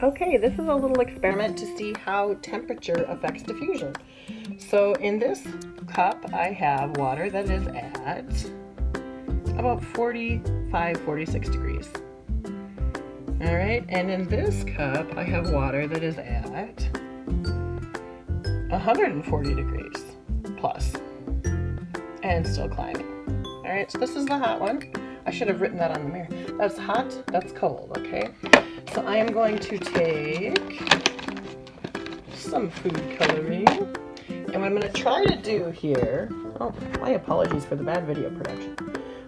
Okay, this is a little experiment to see how temperature affects diffusion. So in this cup, I have water that is at about 45, 46 degrees. All right, and in this cup, I have water that is at 140 degrees plus and still climbing. All right, so this is the hot one. I should have written that on the mirror. That's hot, that's cold, okay? So I am going to take some food coloring, and what I'm going to try to do here, oh, my apologies for the bad video production.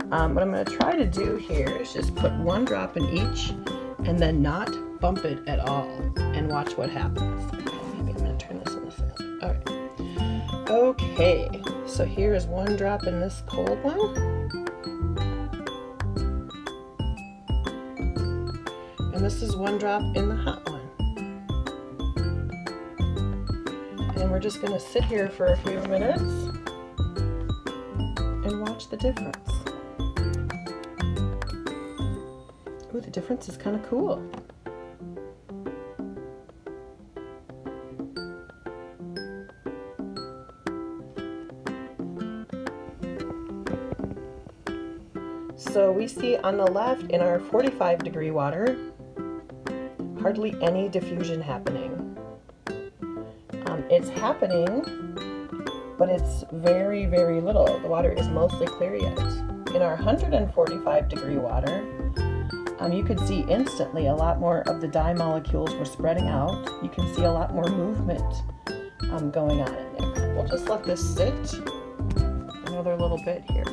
What I'm going to try to do here is just put one drop in each and then not bump it at all and watch what happens. Maybe I'm going to turn this on the side. All right. Okay, so here is one drop in this cold one. And this is one drop in the hot one. And we're just going to sit here for a few minutes and watch the difference. Ooh, the difference is kind of cool. So we see on the left in our 45-degree water, hardly any diffusion happening. It's happening, but it's very, very little. The water is mostly clear yet. In our 145-degree water, you could see instantly a lot more of the dye molecules were spreading out. You can see a lot more movement going on in there. We'll just let this sit another little bit here.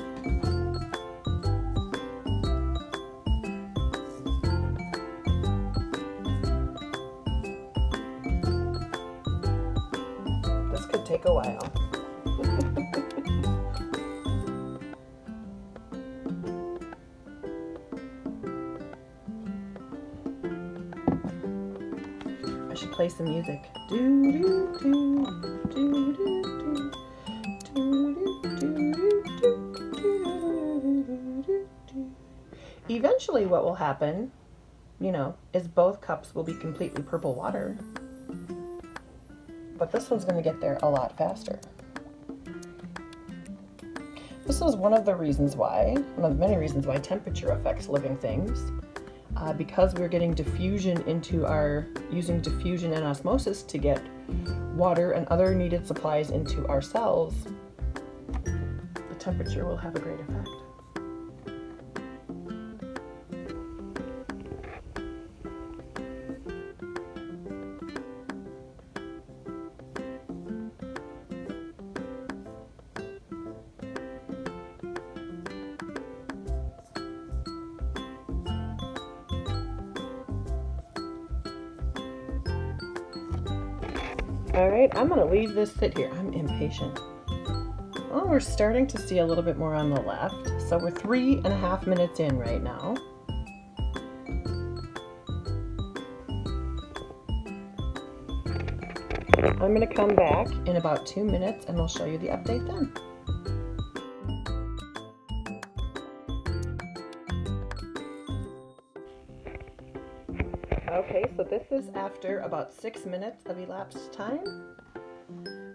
This could take a while. I should play some music. Eventually what will happen, is both cups will be completely purple water. But this one's going to get there a lot faster. This is one of the many reasons why temperature affects living things. Because we're getting diffusion using diffusion and osmosis to get water and other needed supplies into our cells, the temperature will have a great effect. All right, I'm gonna leave this sit here. I'm impatient. Well, we're starting to see a little bit more on the left. So we're 3.5 minutes in right now. I'm gonna come back in about 2 minutes and we'll show you the update then. Okay, so this is after about 6 minutes of elapsed time.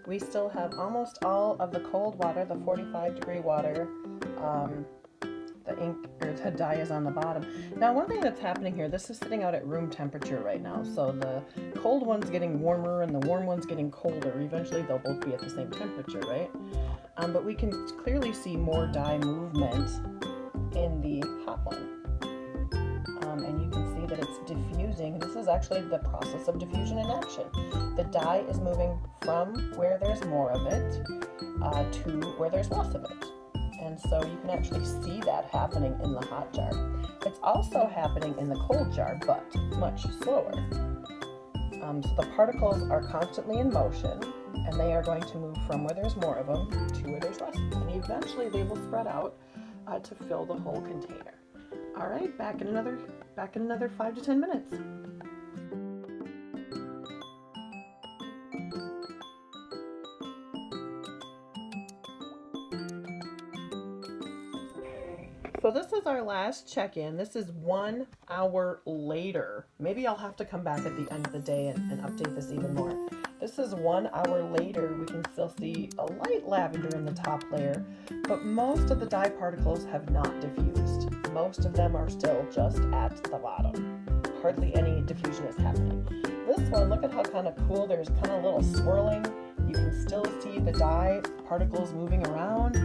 We still have almost all of the cold water, the 45-degree water. The ink or the dye is on the bottom. Now, one thing that's happening here, this is sitting out at room temperature right now. So the cold one's getting warmer and the warm one's getting colder. Eventually they'll both be at the same temperature, right? But we can clearly see more dye movement in the hot one. And you can see that it's diffusing. This is actually the process of diffusion in action. The dye is moving from where there's more of it to where there's less of it. And so you can actually see that happening in the hot jar. It's also happening in the cold jar, but much slower. So the particles are constantly in motion, and they are going to move from where there's more of them to where there's less. And eventually they will spread out to fill the whole container. All right, back in another 5 to 10 minutes. So this is our last check-in. This is 1 hour later. Maybe I'll have to come back at the end of the day and update this even more. This is 1 hour later. We can still see a light lavender in the top layer, but most of the dye particles have not diffused. Most of them are still just at the bottom. Hardly any diffusion is happening. This one, look at how kind of cool. There's kind of a little swirling. You can still see the dye particles moving around.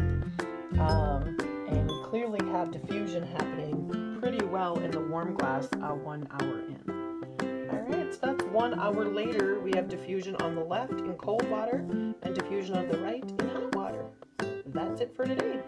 And we clearly have diffusion happening pretty well in the warm glass 1 hour in. Alright, so that's 1 hour later. We have diffusion on the left in cold water and diffusion on the right in hot water. That's it for today.